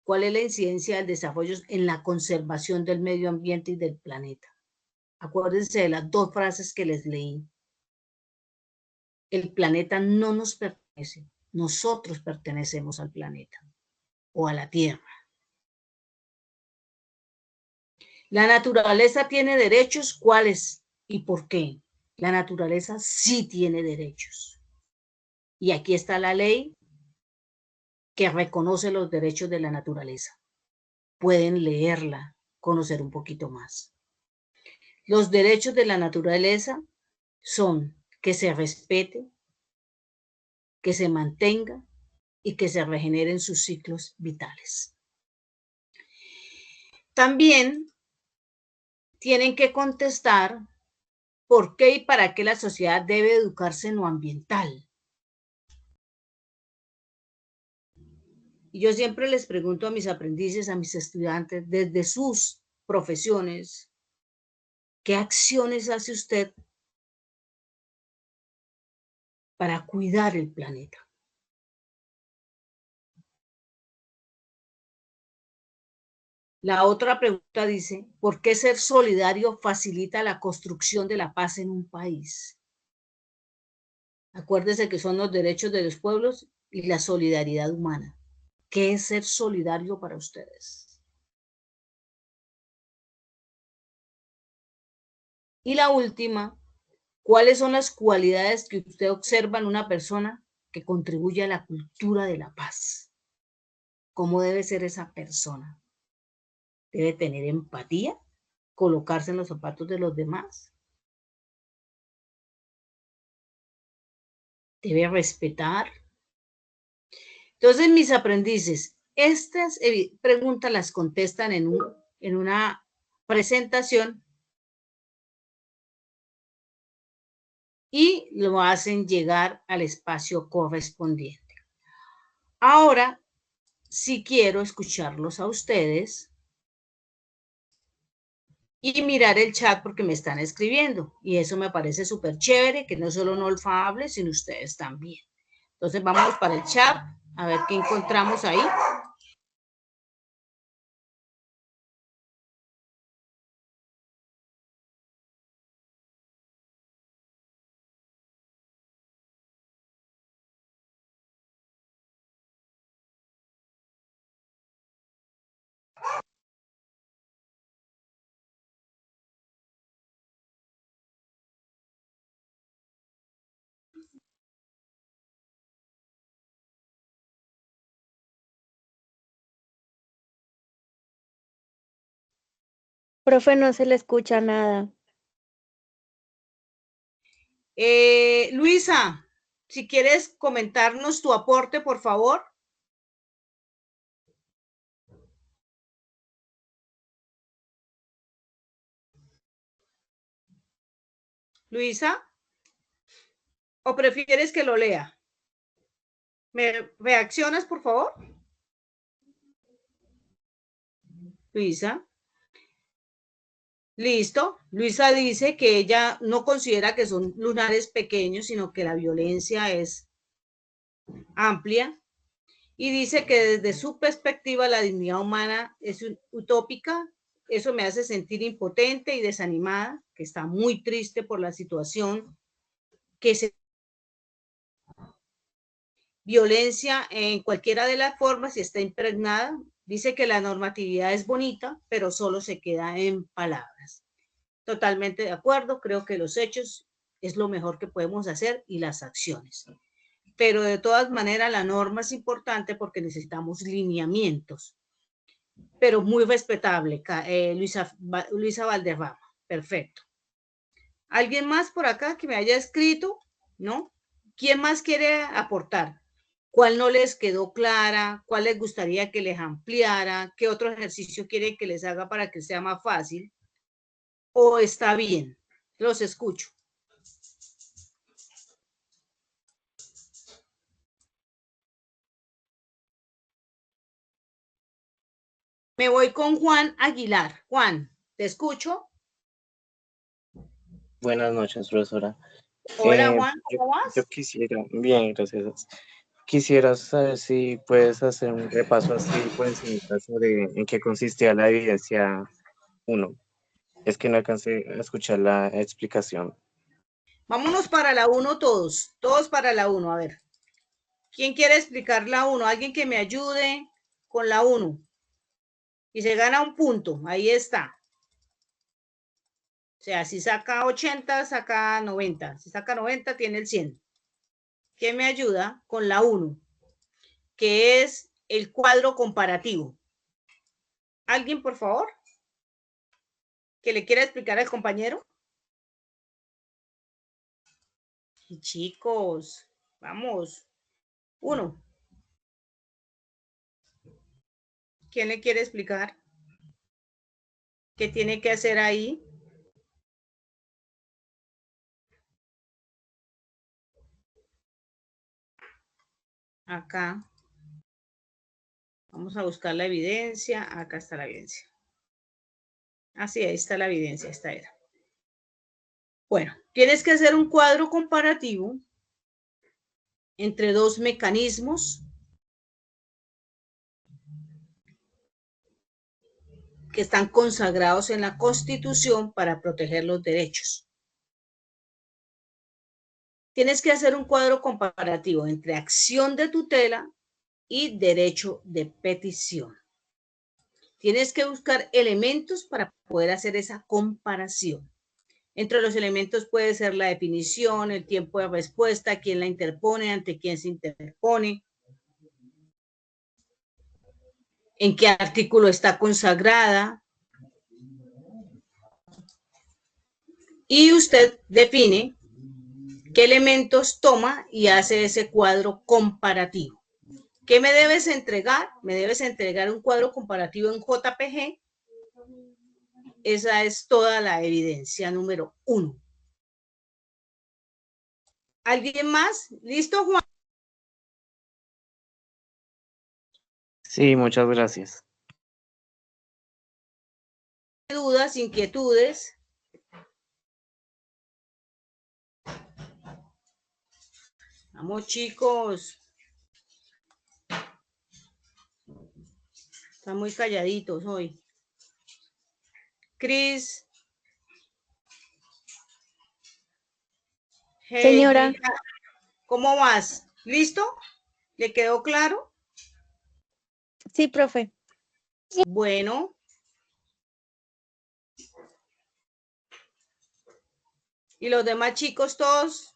¿cuál es la incidencia del desarrollo en la conservación del medio ambiente y del planeta? Acuérdense de las dos frases que les leí. El planeta no nos pertenece, nosotros pertenecemos al planeta o a la Tierra. La naturaleza tiene derechos, ¿cuáles y por qué? La naturaleza sí tiene derechos. Y aquí está la ley que reconoce los derechos de la naturaleza. Pueden leerla, conocer un poquito más. Los derechos de la naturaleza son que se respete, que se mantenga y que se regeneren sus ciclos vitales. También tienen que contestar por qué y para qué la sociedad debe educarse en lo ambiental. Y yo siempre les pregunto a mis aprendices, a mis estudiantes, desde sus profesiones, ¿qué acciones hace usted para cuidar el planeta? La otra pregunta dice, ¿por qué ser solidario facilita la construcción de la paz en un país? Acuérdese que son los derechos de los pueblos y la solidaridad humana. ¿Qué es ser solidario para ustedes? Y la última, ¿cuáles son las cualidades que usted observa en una persona que contribuye a la cultura de la paz? ¿Cómo debe ser esa persona? ¿Debe tener empatía? ¿Colocarse en los zapatos de los demás? ¿Debe respetar? Entonces, mis aprendices, estas preguntas las contestan en una presentación y lo hacen llegar al espacio correspondiente. Ahora, si quiero escucharlos a ustedes y mirar el chat porque me están escribiendo. Y eso me parece súper chévere, que no solo Nolfa hable, sino ustedes también. Entonces, vamos para el chat a ver qué encontramos ahí. Profe, no se le escucha nada. Luisa, si quieres comentarnos tu aporte, por favor. Luisa, ¿o prefieres que lo lea? ¿Me reaccionas, por favor? Luisa. Listo. Luisa dice que ella no considera que son lunares pequeños, sino que la violencia es amplia. Y dice que desde su perspectiva la dignidad humana es utópica. Eso me hace sentir impotente y desanimada, que está muy triste por la situación que se violencia en cualquiera de las formas y está impregnada. Dice que la normatividad es bonita, pero solo se queda en palabras. Totalmente de acuerdo, creo que los hechos es lo mejor que podemos hacer y las acciones. Pero de todas maneras la norma es importante porque necesitamos lineamientos. Pero muy respetable, Luisa Valderrama. Perfecto. ¿Alguien más por acá que me haya escrito? ¿No? ¿Quién más quiere aportar? ¿Cuál no les quedó clara? ¿Cuál les gustaría que les ampliara? ¿Qué otro ejercicio quiere que les haga para que sea más fácil? ¿O está bien? Los escucho. Me voy con Juan Aguilar. Juan, ¿te escucho? Buenas noches, profesora. Hola, Juan, Yo, ¿cómo yo vas? quisiera, bien, gracias. Quisiera saber si puedes hacer un repaso así por encima sobre en qué consistía la evidencia 1. Es que no alcancé a escuchar la explicación. Vámonos para la 1 todos. Todos para la 1. A ver. ¿Quién quiere explicar la 1? Alguien que me ayude con la 1. Y se gana un punto. Ahí está. O sea, si saca 80, saca 90. Si saca 90, tiene el 100. ¿Quién me ayuda con la 1? Que es el cuadro comparativo. ¿Alguien, por favor? ¿Que le quiera explicar al compañero? Y chicos, vamos. 1. ¿Quién le quiere explicar? ¿Qué tiene que hacer ahí? Acá. Vamos a buscar la evidencia. Acá está la evidencia. Así, ahí está la evidencia. Esta era. Bueno, tienes que hacer un cuadro comparativo entre dos mecanismos que están consagrados en la Constitución para proteger los derechos. Tienes que hacer un cuadro comparativo entre acción de tutela y derecho de petición. Tienes que buscar elementos para poder hacer esa comparación. Entre los elementos puede ser la definición, el tiempo de respuesta, quién la interpone, ante quién se interpone, en qué artículo está consagrada. Y usted define qué elementos toma y hace ese cuadro comparativo. ¿Qué me debes entregar? Me debes entregar un cuadro comparativo en JPG. Esa es toda la evidencia número 1. ¿Alguien más? ¿Listo, Juan? Sí, muchas gracias. ¿Dudas, inquietudes? Vamos, chicos. Están muy calladitos hoy. Cris. Señora. ¿Cómo vas? ¿Listo? ¿Le quedó claro? Sí, profe. Bueno. ¿Y los demás chicos todos?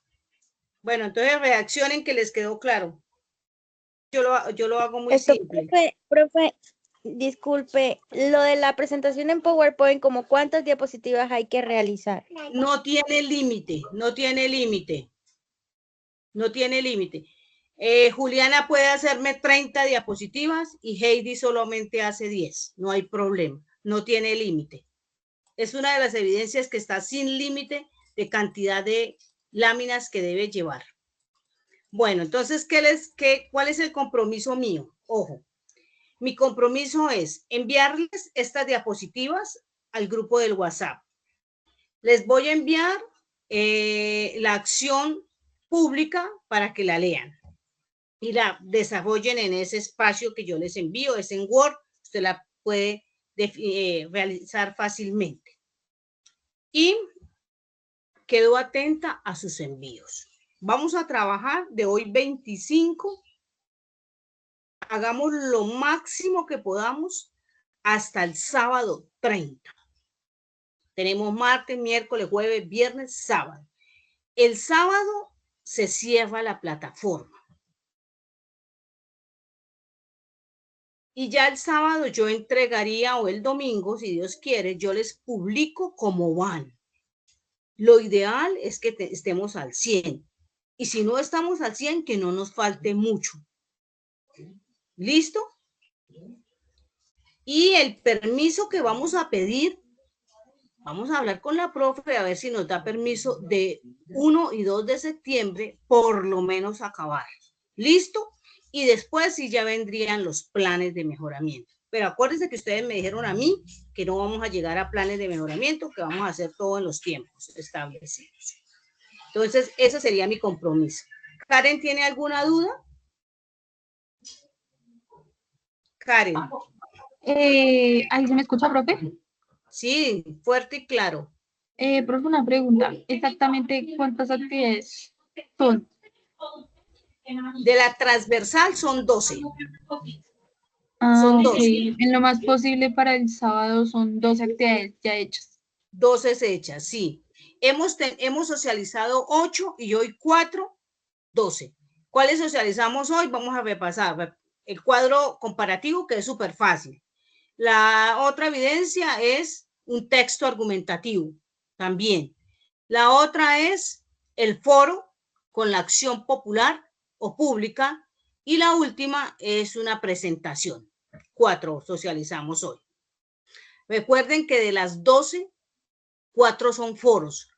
Bueno, entonces reaccionen que les quedó claro. Yo lo hago muy simple. Profe, disculpe, lo de la presentación en PowerPoint, ¿como cuántas diapositivas hay que realizar? No tiene límite, no tiene límite. No tiene límite. Juliana puede hacerme 30 diapositivas y Heidi solamente hace 10. No hay problema, no tiene límite. Es una de las evidencias que está sin límite de cantidad de láminas que debe llevar. Bueno, entonces, ¿cuál es el compromiso mío? Ojo, mi compromiso es enviarles estas diapositivas al grupo del WhatsApp. Les voy a enviar la acción pública para que la lean y la desarrollen en ese espacio que yo les envío, es en Word, usted la puede realizar fácilmente. Y quedo atenta a sus envíos. Vamos a trabajar de hoy 25, hagamos lo máximo que podamos hasta el sábado 30. Tenemos martes, miércoles, jueves, viernes, sábado. El sábado se cierra la plataforma. Y ya el sábado yo entregaría, o el domingo, si Dios quiere, yo les publico cómo van. Lo ideal es que estemos al 100. Y si no estamos al 100, que no nos falte mucho. ¿Listo? Y el permiso que vamos a pedir, vamos a hablar con la profe a ver si nos da permiso de 1 y 2 de septiembre, por lo menos acabar. ¿Listo? Y después sí ya vendrían los planes de mejoramiento. Pero acuérdense que ustedes me dijeron a mí que no vamos a llegar a planes de mejoramiento, que vamos a hacer todo en los tiempos establecidos. Entonces, ese sería mi compromiso. ¿Karen tiene alguna duda? Karen. ¿Ahí se me escucha, profe? Sí, fuerte y claro. Profe, una pregunta. ¿Exactamente cuántas actividades son? De la transversal son 12. Ah, Son ok. 12. En lo más posible para el sábado son 12 actividades ya hechas. 12 hechas, sí. Hemos socializado 8 y hoy 4, 12. ¿Cuáles socializamos hoy? Vamos a repasar. El cuadro comparativo, que es súper fácil. La otra evidencia es un texto argumentativo, también. La otra es el foro con la acción popular o pública. Y la última es una presentación. 4 socializamos hoy. Recuerden que de las 12, 4 son foros.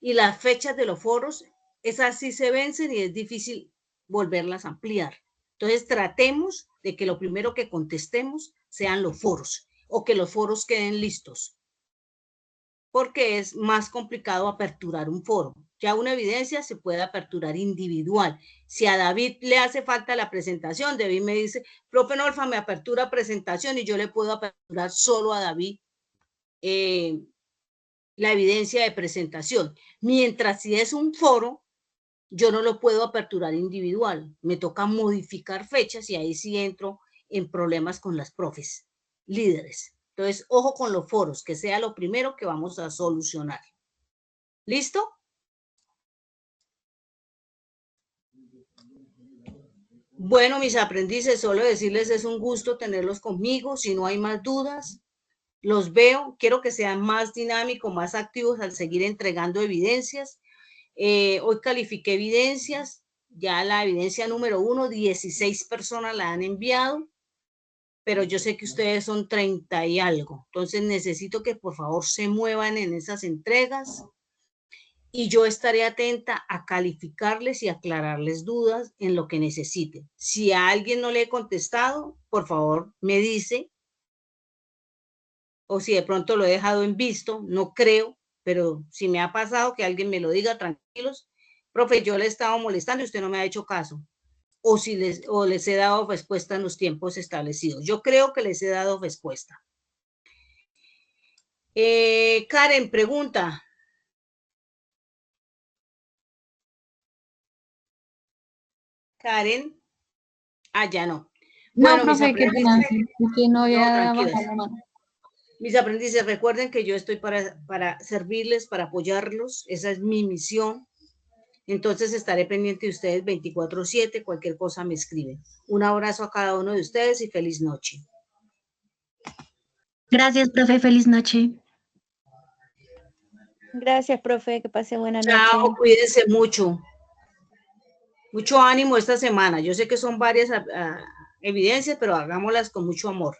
Y las fechas de los foros, esas sí se vencen y es difícil volverlas a ampliar. Entonces tratemos de que lo primero que contestemos sean los foros o que los foros queden listos, porque es más complicado aperturar un foro. Ya una evidencia se puede aperturar individual. Si a David le hace falta la presentación, David me dice, profe Norfa, me apertura presentación y yo le puedo aperturar solo a David la evidencia de presentación. Mientras si es un foro, yo no lo puedo aperturar individual. Me toca modificar fechas y ahí sí entro en problemas con las profes, líderes. Entonces, ojo con los foros, que sea lo primero que vamos a solucionar. ¿Listo? Bueno, mis aprendices, solo decirles es un gusto tenerlos conmigo. Si no hay más dudas, los veo. Quiero que sean más dinámicos, más activos al seguir entregando evidencias. Hoy califiqué evidencias. Ya la evidencia número 1, 16 personas la han enviado, pero yo sé que ustedes son 30 y algo. Entonces necesito que por favor se muevan en esas entregas y yo estaré atenta a calificarles y aclararles dudas en lo que necesiten. Si a alguien no le he contestado, por favor me dice, o si de pronto lo he dejado en visto, no creo, pero si me ha pasado que alguien me lo diga, tranquilos, profe, yo le he estado molestando y usted no me ha hecho caso. O si les he dado respuesta en los tiempos establecidos. Yo creo que les he dado respuesta. Karen, pregunta. Karen. Ya no. No, Bueno, profe, qué pena, que no había tranquilos. bajado la mano. Mis aprendices, recuerden que yo estoy para servirles, para apoyarlos. Esa es mi misión. Entonces estaré pendiente de ustedes 24/7. Cualquier cosa me escriben. Un abrazo a cada uno de ustedes y feliz noche. Gracias, profe. Feliz noche. Gracias, profe. Que pase buena noche. Chao, cuídense mucho. Mucho ánimo esta semana. Yo sé que son varias evidencias, pero hagámoslas con mucho amor.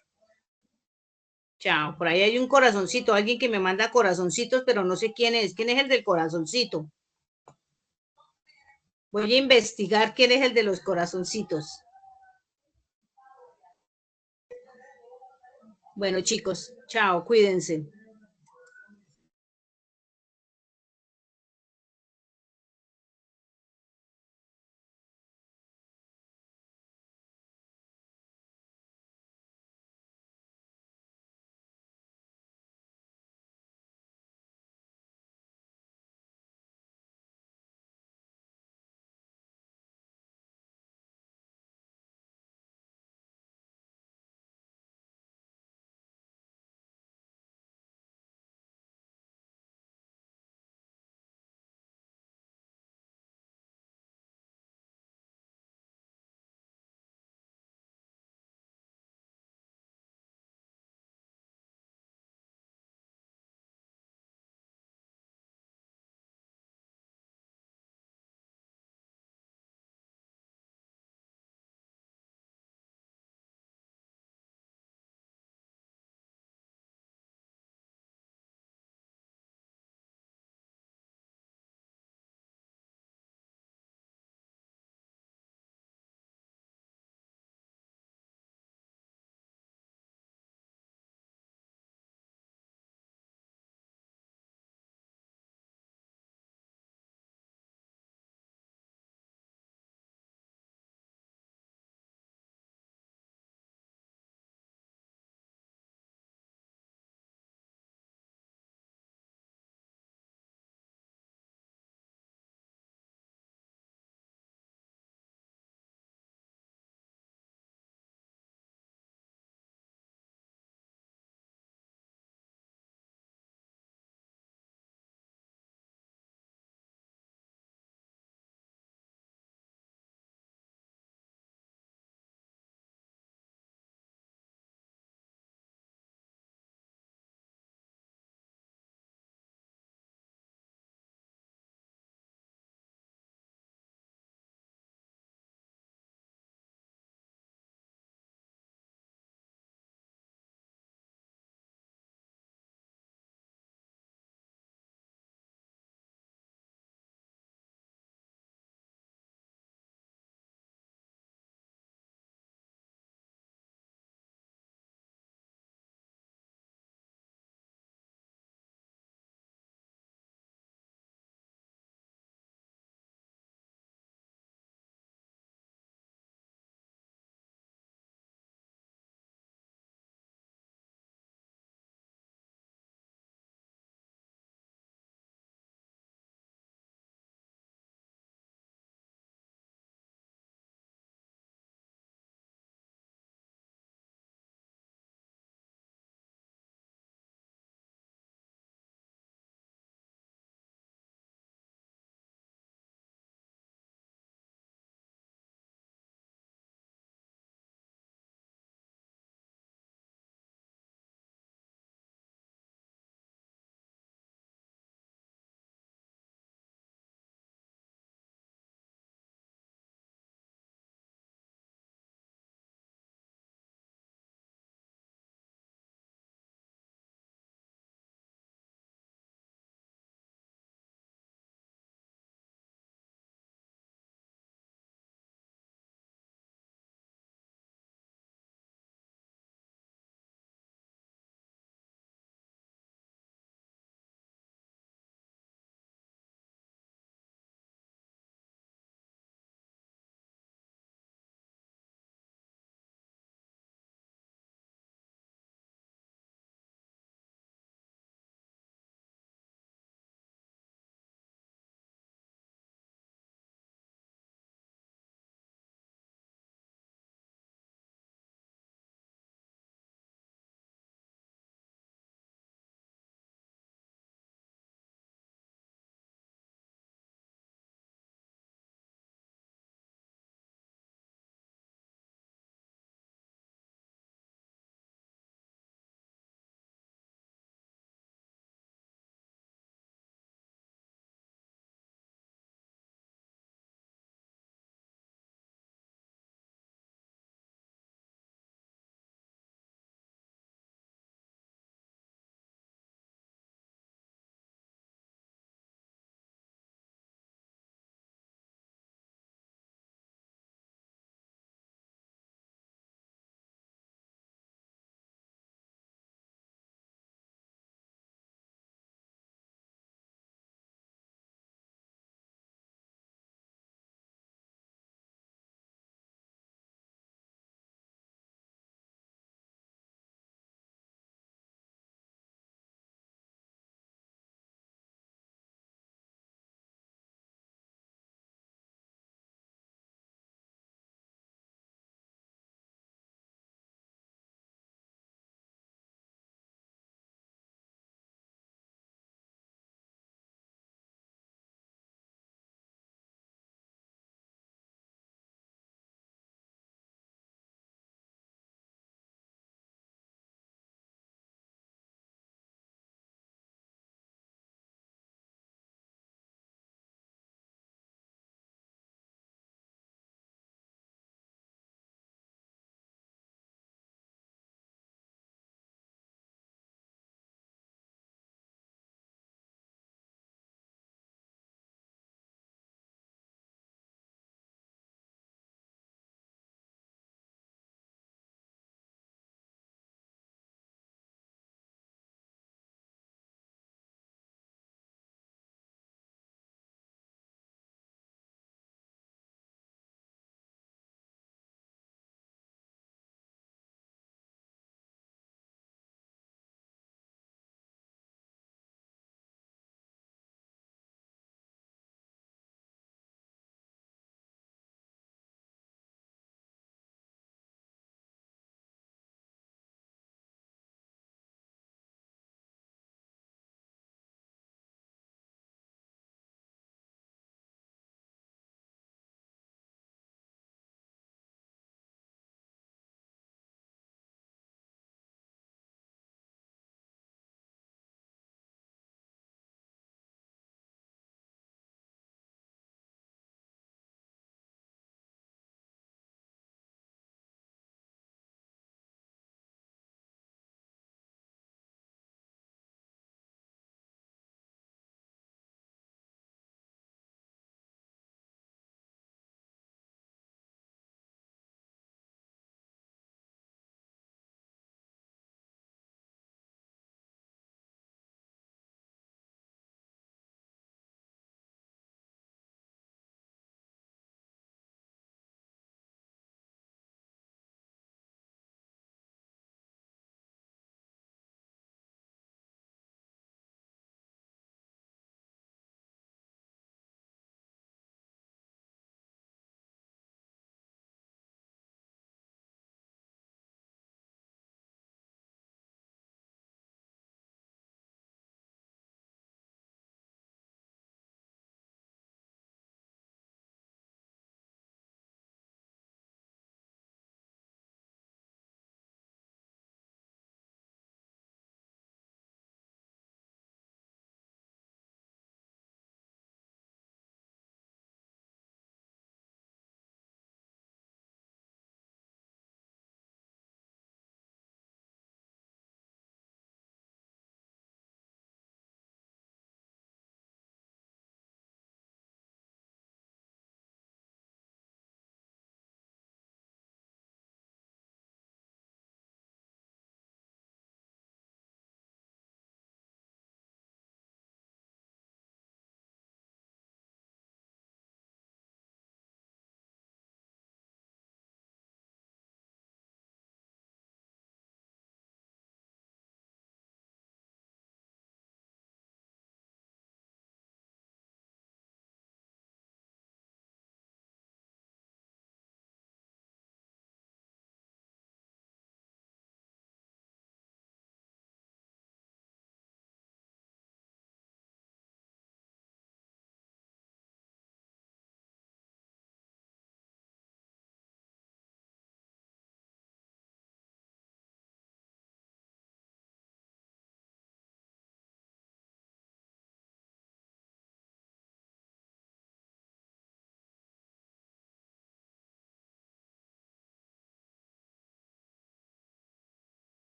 Chao. Por ahí hay un corazoncito, alguien que me manda corazoncitos, pero no sé quién es. ¿Quién es el del corazoncito? Voy a investigar quién es el de los corazoncitos. Bueno, chicos, chao, cuídense.